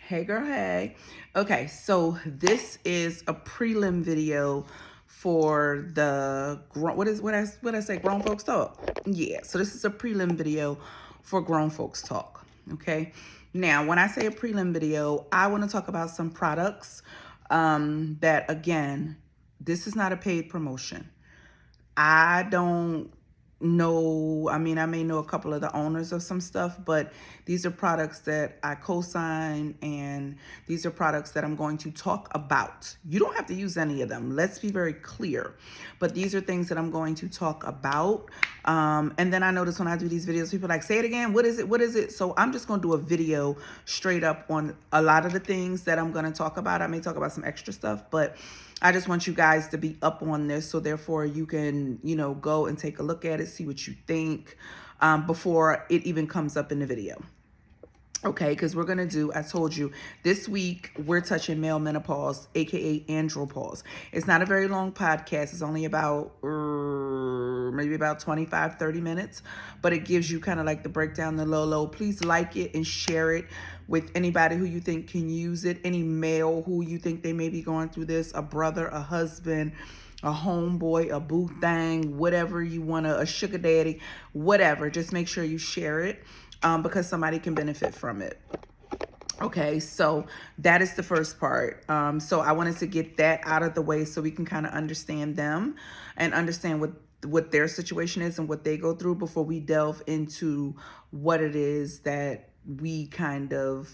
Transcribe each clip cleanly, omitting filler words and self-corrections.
Hey girl, hey. Okay, so this is a prelim video for the what I say, grown folks talk. Yeah, so this is a prelim video for grown folks talk. Okay, now when I say a prelim video, I want to talk about some products that, again, this is not a paid promotion. I don't know. I mean, I may know a couple of the owners of some stuff, but these are products that I co-sign, and these are products that I'm going to talk about. You don't have to use any of them. Let's be very clear. But these are things that I'm going to talk about. And then I notice when I do these videos, people are like, say it again. What is it? What is it? So I'm just going to do a video straight up on a lot of the things that I'm going to talk about. I may talk about some extra stuff, but I just want you guys to be up on this, so therefore you can, go and take a look at it, see what you think before it even comes up in the video. Okay, because we're going to do, I told you, this week we're touching male menopause, aka andropause. It's not a very long podcast. It's only about maybe about 25-30 minutes, but it gives you kind of like the breakdown, the low. Please like it and share it with anybody who you think can use it, any male who you think they may be going through this, a brother, a husband, a homeboy, a boo thing, whatever you want to, a sugar daddy, whatever. Just make sure you share it because somebody can benefit from it. Okay, so that is the first part. So I wanted to get that out of the way so we can kind of understand them and understand what their situation is and what they go through before we delve into what it is that we kind of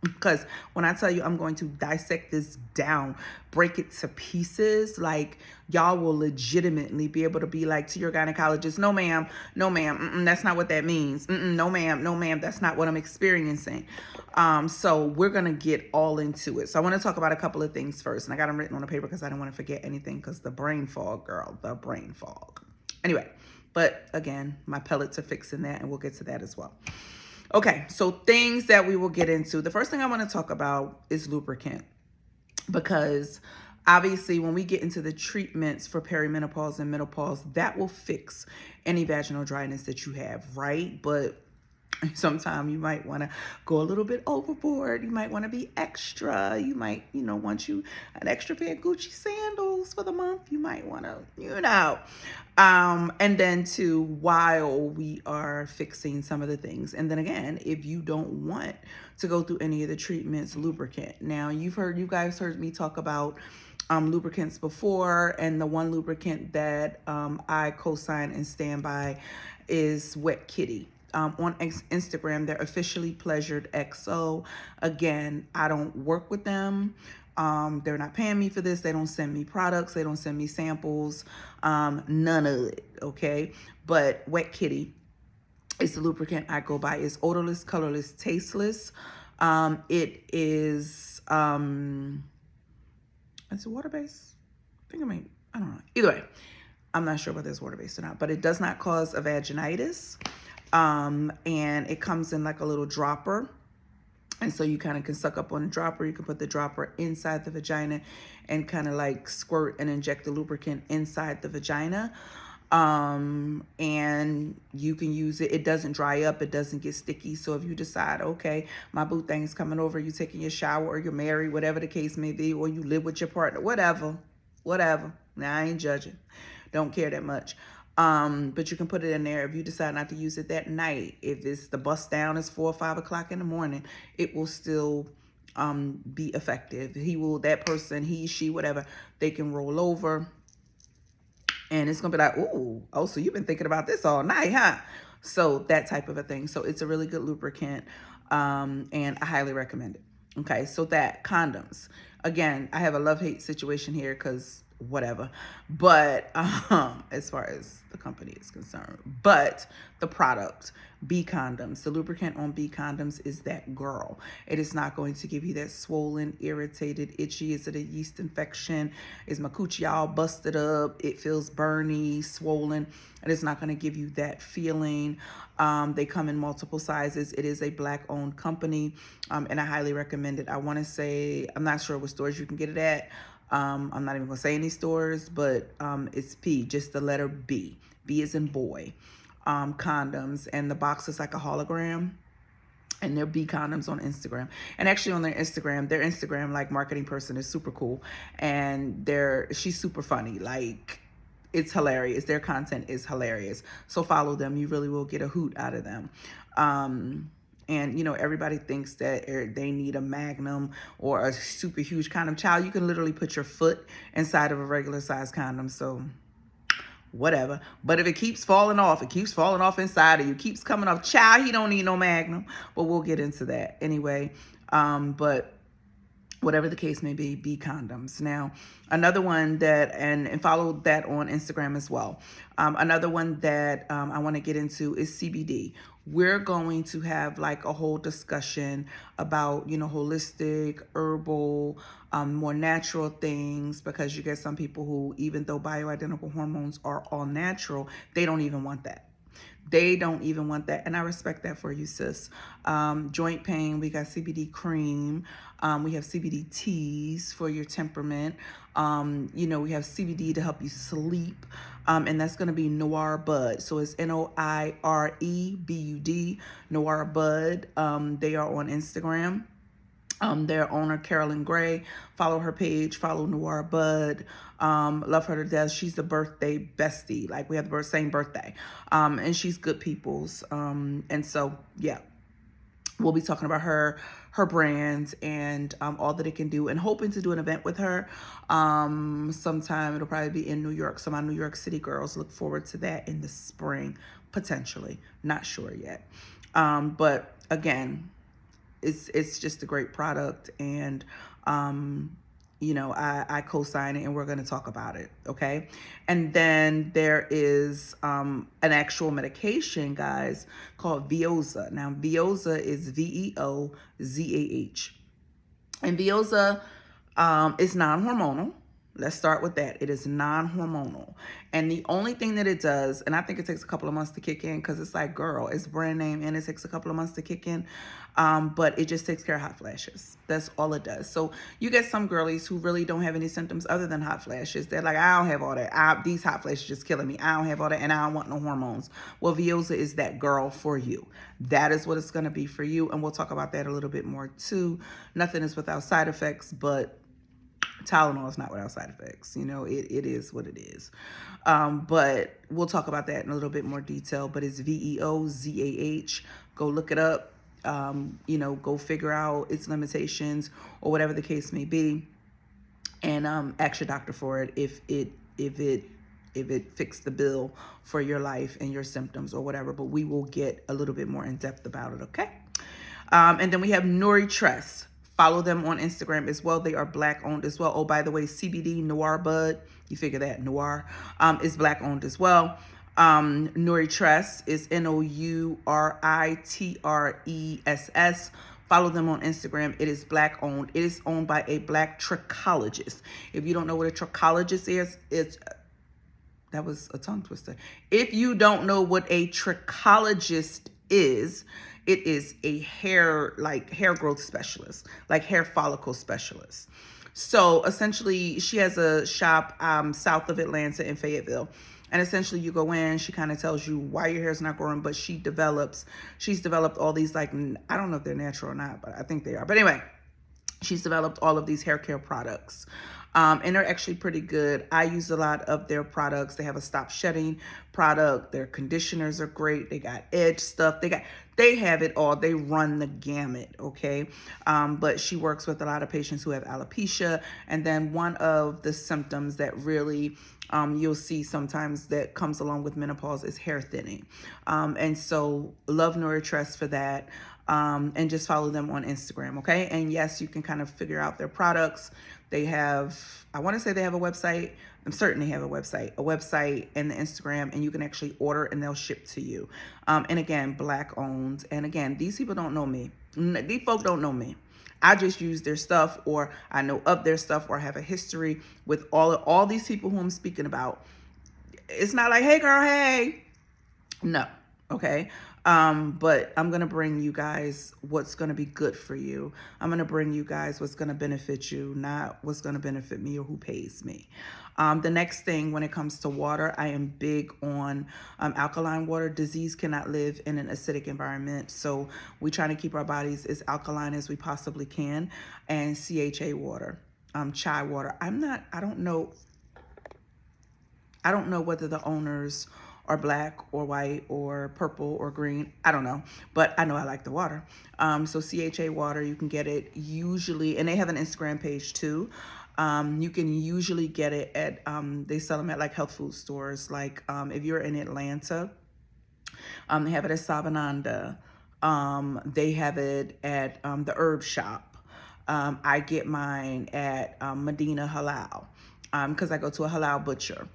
because when I tell you I'm going to dissect this down, break it to pieces, like y'all will legitimately be able to be like to your gynecologist, no ma'am, that's not what that means. No ma'am, that's not what I'm experiencing. So we're going to get all into it. So I want to talk about a couple of things first, and I got them written on the paper because I don't want to forget anything, because the brain fog, girl, the brain fog. Anyway, but again, my pellets are fixing that, and we'll get to that as well. Okay, so things that we will get into. The first thing I want to talk about is lubricant, because obviously when we get into the treatments for perimenopause and menopause, that will fix any vaginal dryness that you have, right? But sometimes you might want to go a little bit overboard. You might want to be extra. You might, want you an extra pair of Gucci sandals for the month. You might want to, and then too, while we are fixing some of the things. And then again, if you don't want to go through any of the treatments, lubricant. Now, you guys heard me talk about lubricants before, and the one lubricant that I co-sign and stand by is Wet Kitty. On Instagram, they're officially Pleasured XO. Again, I don't work with them. They're not paying me for this. They don't send me products. They don't send me samples. None of it, okay? But Wet Kitty is the lubricant I go by. It's odorless, colorless, tasteless. It is, it's a water-based. I don't know. Either way, I'm not sure whether it's water-based or not, but it does not cause a vaginitis. And it comes in like a little dropper. And so you kind of can suck up on the dropper. You can put the dropper inside the vagina and kind of like squirt and inject the lubricant inside the vagina. And you can use it. It doesn't dry up. It doesn't get sticky. So if you decide, okay, my boo thing's coming over, you taking your shower, or you're married, whatever the case may be, or you live with your partner, whatever. Now, I ain't judging. Don't care that much. But you can put it in there if you decide not to use it that night. If it's the bust down is 4 or 5 o'clock in the morning, it will still be effective. That person, he, she, whatever, they can roll over, and it's gonna be like, oh, so you've been thinking about this all night, huh? So that type of a thing. So it's a really good lubricant, and I highly recommend it. Okay, so that condoms. Again, I have a love-hate situation here because whatever, but as far as the company is concerned, but the product, B condoms, the lubricant on B condoms is that girl. It is not going to give you that swollen, irritated, itchy. Is it a yeast infection? Is my coochie all busted up? It feels burny, swollen. And it's not going to give you that feeling. They come in multiple sizes. It is a Black-owned company, and I highly recommend it. I want to say, I'm not sure what stores you can get it at. I'm not even going to say any stores, but it's P, just the letter B. B is in boy. Condoms, and the box is like a hologram. and they're B condoms on Instagram. And actually on their Instagram like marketing person is super cool, and she's super funny. Like, it's hilarious. Their content is hilarious. So follow them. You really will get a hoot out of them. And everybody thinks that they need a magnum or a super huge condom. Child, you can literally put your foot inside of a regular size condom. So whatever. But if it keeps falling off, inside of you, keeps coming off, child, he don't need no magnum. But we'll get into that anyway. But whatever the case may be condoms. Now, another one that, and follow that on Instagram as well. Another one that I want to get into is CBD. We're going to have like a whole discussion about, holistic, herbal, more natural things, because you get some people who, even though bioidentical hormones are all natural, they don't even want that. They don't even want that. And I respect that for you, sis. Joint pain, we got CBD cream. We have CBD teas for your temperament. We have CBD to help you sleep. And that's going to be Noir Bud. So it's NOIREBUD, Noir Bud. They are on Instagram. Their owner, Carolyn Gray. Follow her page, follow Noir Bud. Love her to death. She's the birthday bestie. Like, we have the same birthday. And she's good people's. And so, yeah, we'll be talking about her brands and all that it can do, and hoping to do an event with her sometime. It'll probably be in New York. So my New York City girls, look forward to that in the spring, potentially. Not sure yet. But again, it's just a great product, and I co-sign it, and we're going to talk about it. Okay. And then there is an actual medication, guys, called Veozah. Now, Veozah is VEOZAH, and Veozah is non-hormonal. Let's start with that. It is non-hormonal. And the only thing that it does, and I think it takes a couple of months to kick in, because it's like, girl, it's brand name and it takes a couple of months to kick in. But it just takes care of hot flashes. That's all it does. So you get some girlies who really don't have any symptoms other than hot flashes. They're like, I don't have all that. These hot flashes just killing me. I don't have all that, and I don't want no hormones. Well, Veozah is that girl for you. That is what it's going to be for you. And we'll talk about that a little bit more too. Nothing is without side effects, but Tylenol is not without side effects. It is what it is. But we'll talk about that in a little bit more detail. But it's VEOZAH. Go look it up. Go figure out its limitations or whatever the case may be, and ask your doctor for it if it fits the bill for your life and your symptoms or whatever. But we will get a little bit more in depth about it. Okay. And then we have Noritress. Follow them on Instagram as well. They are Black owned as well. Oh, by the way, CBD Noir Bud, you figure that Noir is Black owned as well. Noritress is NOURITRESS. Follow them on Instagram. It is Black owned. It is owned by a Black trichologist. If you don't know what a trichologist is, that was a tongue twister. If you don't know what a trichologist is, it is a hair growth specialist, like hair follicle specialist. So essentially, she has a shop south of Atlanta in Fayetteville. And essentially, you go in, she kind of tells you why your hair is not growing, but she's developed all these, like, I don't know if they're natural or not, but I think they are. But anyway, she's developed all of these hair care products. And they're actually pretty good. I use a lot of their products. They have a stop shedding product. Their conditioners are great. They got edge stuff. They have it all. They run the gamut. Okay. But she works with a lot of patients who have alopecia. And then one of the symptoms that really you'll see sometimes that comes along with menopause is hair thinning. And so love Noritress for that. And just follow them on Instagram. Okay. And yes, you can kind of figure out their products. They have, I want to say they have a website. I'm certain they have a website and the Instagram, and you can actually order and they'll ship to you. And again, Black owned. And again, these people don't know me. These folk don't know me. I just use their stuff, or I know of their stuff, or have a history with all these people who I'm speaking about. It's not like, hey girl, hey. No. Okay. But I'm going to bring you guys what's going to be good for you. I'm going to bring you guys what's going to benefit you, not what's going to benefit me or who pays me. The next thing, when it comes to water, I am big on alkaline water. Disease cannot live in an acidic environment. So we try to keep our bodies as alkaline as we possibly can. And CHA water, chai water. I don't know whether the owners are black or white or purple or green. I don't know, but I know I like the water. So CHA water, you can get it usually, and they have an Instagram page too. You can usually get it at, they sell them at like health food stores. Like if you're in Atlanta, they have it at Savananda. They have it at the herb shop. I get mine at Medina Halal because I go to a halal butcher.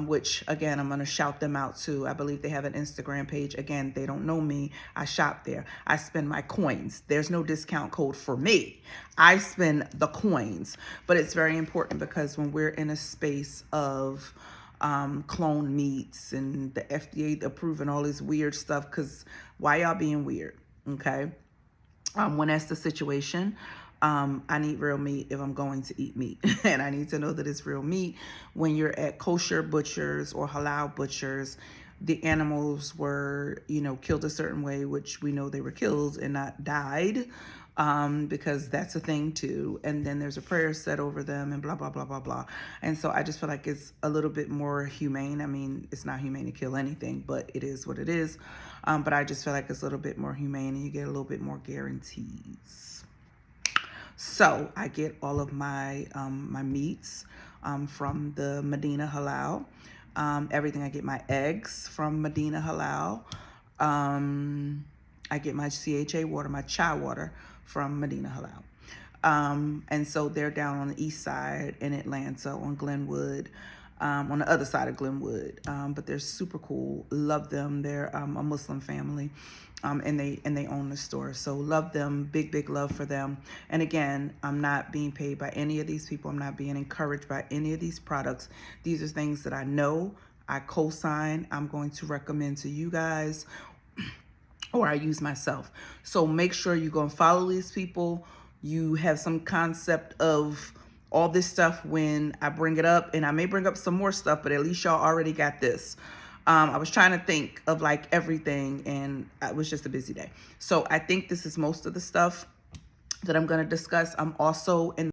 Which again, I'm going to shout them out too. I believe they have an Instagram page. Again, they don't know me. I shop there. I spend my coins. There's no discount code for me. I spend the coins. But it's very important because when we're in a space of clone meats and the FDA approving all this weird stuff, because why y'all being weird? Okay. When that's the situation, I need real meat if I'm going to eat meat. And I need to know that it's real meat. When you're at kosher butchers or halal butchers, the animals were, killed a certain way, which we know they were killed and not died, because that's a thing too. And then there's a prayer said over them and blah, blah, blah, blah, blah. And so I just feel like it's a little bit more humane. I mean, it's not humane to kill anything, but it is what it is. But I just feel like it's a little bit more humane and you get a little bit more guarantees. So I get all of my my meats from the Medina Halal. Everything, I get my eggs from Medina Halal. I get my CHA water, my chai water from Medina Halal. And so they're down on the east side in Atlanta on Glenwood, on the other side of Glenwood. But they're super cool. Love them. They're a Muslim family. And they own the store. So love them, big love for them. And again, I'm not being paid by any of these people. I'm not being encouraged by any of these products. These are things that I know, I co-sign, I'm going to recommend to you guys, or I use myself. So make sure you go and follow these people. You have some concept of all this stuff when I bring it up, and I may bring up some more stuff, but at least y'all already got this. I was trying to think of like everything, and it was just a busy day. So I think this is most of the stuff that I'm going to discuss. I'm also in